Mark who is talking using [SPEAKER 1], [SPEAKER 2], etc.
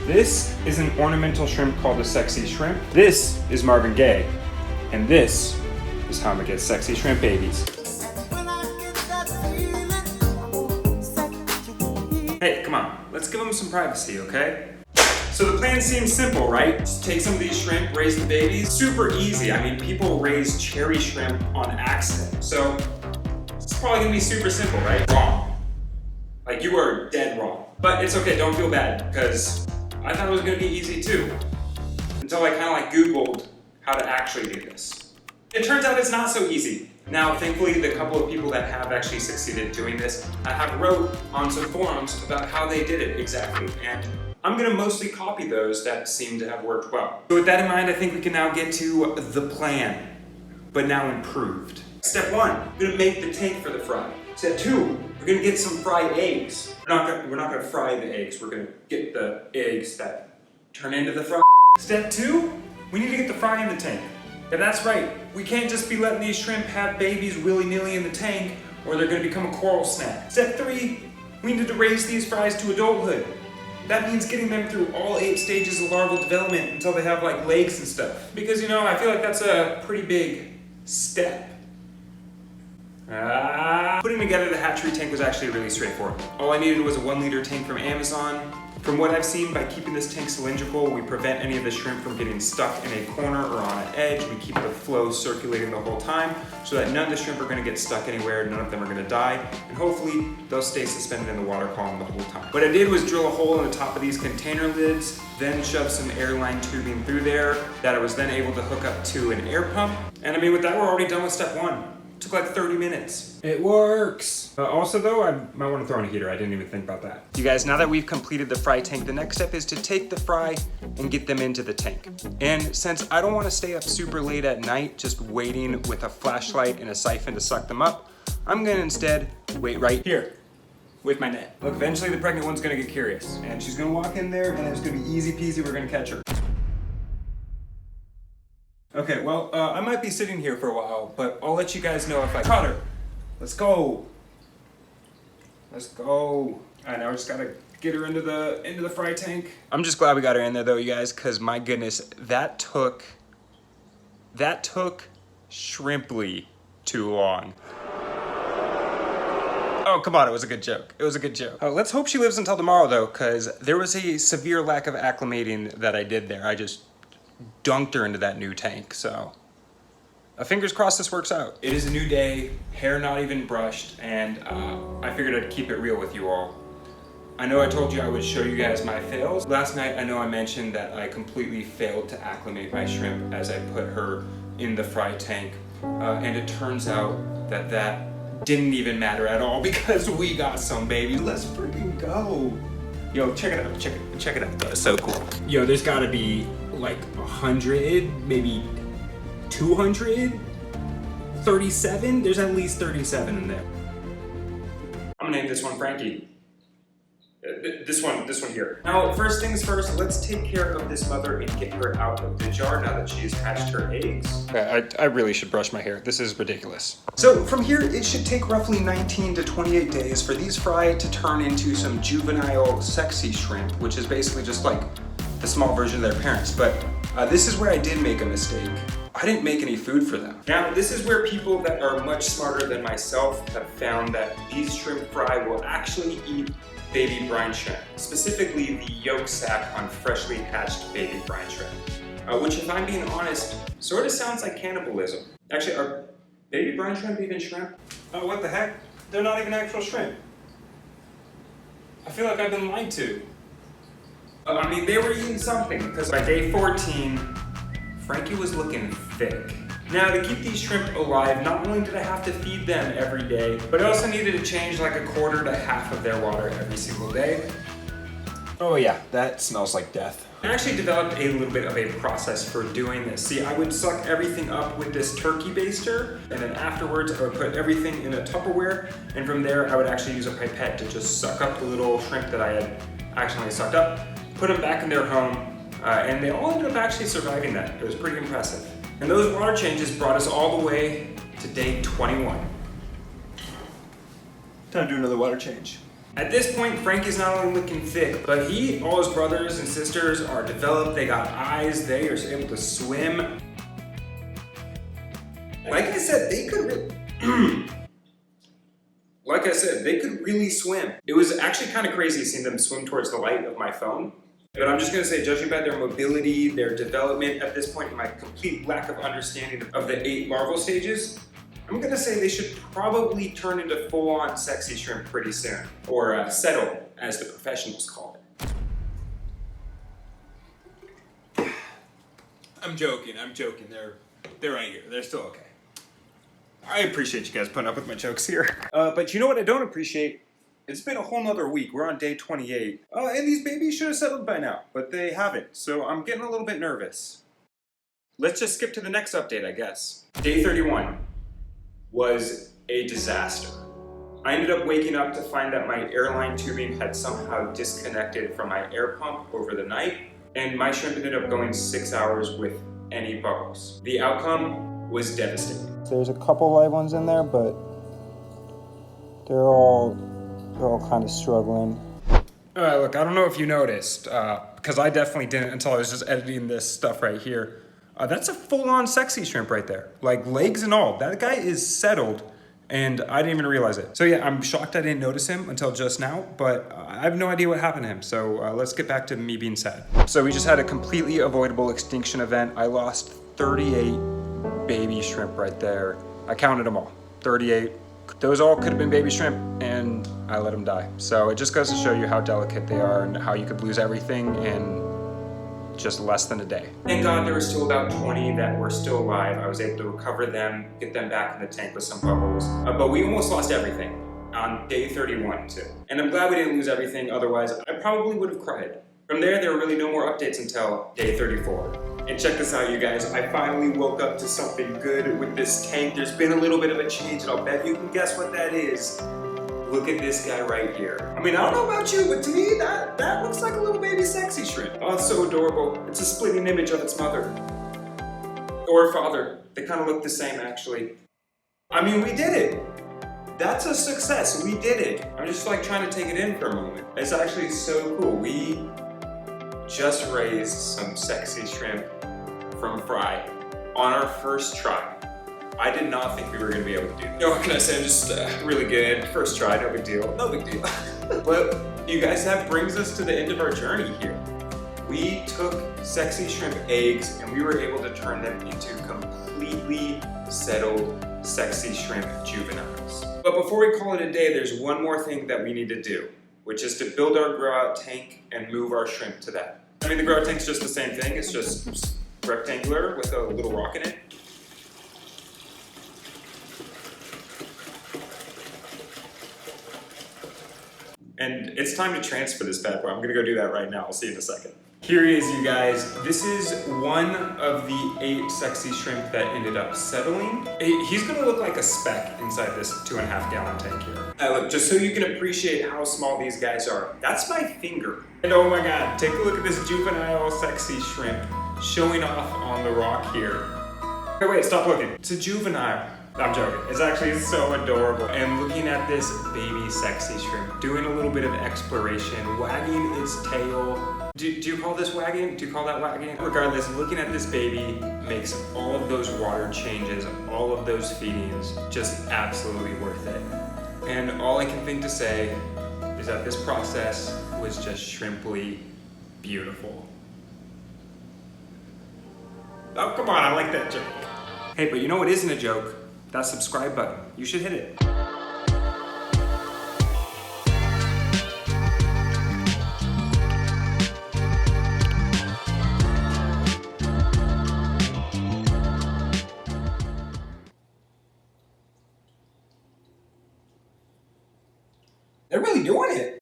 [SPEAKER 1] This is an ornamental shrimp called a sexy shrimp. This is Marvin Gaye. And this is how I'm gonna get sexy shrimp babies. Hey, come on, let's give them some privacy, okay? So the plan seems simple, right? Just take some of these shrimp, raise the babies. Super easy. I mean, people raise cherry shrimp on accident. So it's probably gonna be super simple, right? Wrong. Like, you are dead wrong. But it's okay, don't feel bad, because I thought it was gonna be easy too. Until I kinda like Googled how to actually do this. It turns out it's not so easy. Now, thankfully, the couple of people that have actually succeeded doing this, I have wrote on some forums about how they did it exactly. And I'm gonna mostly copy those that seem to have worked well. So with that in mind, I think we can now get to the plan, but now improved. Step one, we're gonna make the tank for the fry. Step two, we're gonna get some fried eggs. We're not gonna fry the eggs, we're gonna get the eggs that turn into the fry. Step two, we need to get the fry in the tank. Yeah, that's right. We can't just be letting these shrimp have babies willy-nilly in the tank or they're gonna become a coral snack. Step three, we need to raise these fries to adulthood. That means getting them through all 8 stages of larval development until they have like legs and stuff. Because you know, I feel like that's a pretty big step. Putting together the hatchery tank was actually really straightforward. All I needed was a 1-liter tank from Amazon. From what I've seen, by keeping this tank cylindrical, we prevent any of the shrimp from getting stuck in a corner or on an edge. We keep the flow circulating the whole time so that none of the shrimp are gonna get stuck anywhere, none of them are gonna die, and hopefully they'll stay suspended in the water column the whole time. What I did was drill a hole in the top of these container lids, then shove some airline tubing through there that I was then able to hook up to an air pump. And I mean, with that, we're already done with step one. Took like 30 minutes. It works. Also though, I might want to throw in a heater. I didn't even think about that. You guys, now that we've completed the fry tank, the next step is to take the fry and get them into the tank. And since I don't want to stay up super late at night just waiting with a flashlight and a siphon to suck them up, I'm gonna instead wait right here with my net. Look, eventually the pregnant one's gonna get curious and she's gonna walk in there and it's gonna be easy peasy, we're gonna catch her. Okay, well, I might be sitting here for a while, but I'll let you guys know if I caught her. Let's go. Let's go. All right, now we just gotta get her into the fry tank. I'm just glad we got her in there though, you guys, because my goodness, that took shrimply too long. Oh, come on, it was a good joke. It was a good joke. Let's hope she lives until tomorrow though, because there was a severe lack of acclimating that I did there. I just dunked her into that new tank, so fingers crossed this works out. It is a new day, hair not even brushed, and I figured I'd keep it real with you all. I know I told you I would show you guys my fails. Last night I know I mentioned that I completely failed to acclimate my shrimp as I put her in the fry tank, and it turns out that that didn't even matter at all because we got some baby. Let's freaking go. Yo, check it out, check it out, that's so cool. Yo, there's gotta be like 100, maybe 200, 37? There's at least 37 in there. I'm gonna name this one Frankie. This one here. Now, first things first, let's take care of this mother and get her out of the jar now that she's hatched her eggs. Okay, I really should brush my hair. This is ridiculous. So from here, it should take roughly 19 to 28 days for these fry to turn into some juvenile sexy shrimp, which is basically just like the small version of their parents. But this is where I did make a mistake. I didn't make any food for them. Now, this is where people that are much smarter than myself have found that these shrimp fry will actually eat baby brine shrimp, specifically the yolk sac on freshly hatched baby brine shrimp, which if I'm being honest, sort of sounds like cannibalism. Actually, are baby brine shrimp even shrimp? Oh, what the heck? They're not even actual shrimp. I feel like I've been lied to. I mean, they were eating something, because by day 14, Frankie was looking thick. Now, to keep these shrimp alive, not only did I have to feed them every day, but I also needed to change like 1/4 to half of their water every single day. Oh yeah, that smells like death. I actually developed a little bit of a process for doing this. See, I would suck everything up with this turkey baster, and then afterwards I would put everything in a Tupperware, and from there I would actually use a pipette to just suck up the little shrimp that I had accidentally sucked up, put them back in their home, and they all ended up actually surviving that. It was pretty impressive. And those water changes brought us all the way to day 21. Time to do another water change. At this point, Frankie's not only looking thick, but all his brothers and sisters are developed. They got eyes, they are able to swim. Like I said, they could really swim. It was actually kind of crazy seeing them swim towards the light of my phone. But I'm just gonna say, judging by their mobility, their development at this point, my complete lack of understanding of the 8 larval stages, I'm gonna say they should probably turn into full-on sexy shrimp pretty soon. Or settle, as the professionals call it. I'm joking. They're right here. They're still okay. I appreciate you guys putting up with my jokes here. But you know what I don't appreciate? It's been a whole nother week. We're on day 28. And these babies should have settled by now, but they haven't. So I'm getting a little bit nervous. Let's just skip to the next update, I guess. Day 31 was a disaster. I ended up waking up to find that my airline tubing had somehow disconnected from my air pump over the night, and my shrimp ended up going 6 hours with any bubbles. The outcome was devastating. There's a couple live ones in there, but they're all kind of struggling. Look, I don't know if you noticed, because I definitely didn't until I was just editing this stuff right here. That's a full-on sexy shrimp right there. Like, legs and all. That guy is settled, and I didn't even realize it. So yeah, I'm shocked I didn't notice him until just now, but I have no idea what happened to him. So let's get back to me being sad. So we just had a completely avoidable extinction event. I lost 38 baby shrimp right there. I counted them all, 38. Those all could have been baby shrimp, and I let them die. So it just goes to show you how delicate they are and how you could lose everything in just less than a day. Thank God there were still about 20 that were still alive. I was able to recover them, get them back in the tank with some bubbles. But we almost lost everything on day 31 too. And I'm glad we didn't lose everything, otherwise I probably would have cried. From there were really no more updates until day 34. And check this out, you guys. I finally woke up to something good with this tank. There's been a little bit of a change, and I'll bet you can guess what that is. Look at this guy right here. I mean, I don't know about you, but to me, that looks like a little baby sexy shrimp. Oh, it's so adorable. It's a splitting image of its mother. Or father. They kind of look the same, actually. I mean, we did it. That's a success. We did it. I'm just like trying to take it in for a moment. It's actually so cool. We just raised some sexy shrimp from fry on our first try. I did not think we were going to be able to do that. What can I say? I'm just really good. First try, no big deal. No big deal. But you guys, that brings us to the end of our journey here. We took sexy shrimp eggs and we were able to turn them into completely settled sexy shrimp juveniles. But before we call it a day, there's one more thing that we need to do, which is to build our grow-out tank and move our shrimp to that. I mean, the grow-out tank's just the same thing. It's just rectangular with a little rock in it. And it's time to transfer this bad boy. I'm gonna go do that right now. I'll see you in a second. Here he is, you guys. This is one of the 8 sexy shrimp that ended up settling. He's gonna look like a speck inside this 2.5 gallon tank here. Look, just so you can appreciate how small these guys are, that's my finger. And oh my God, take a look at this juvenile sexy shrimp showing off on the rock here. Wait, stop looking. It's a juvenile. I'm joking. It's actually so adorable. And looking at this baby sexy shrimp, doing a little bit of exploration, wagging its tail. Do you call this wagging? Do you call that wagging? Regardless, looking at this baby makes all of those water changes, all of those feedings, just absolutely worth it. And all I can think to say is that this process was just shrimply beautiful. Oh, come on, I like that joke. Hey, but you know what isn't a joke? That subscribe button. You should hit it. They're really doing it.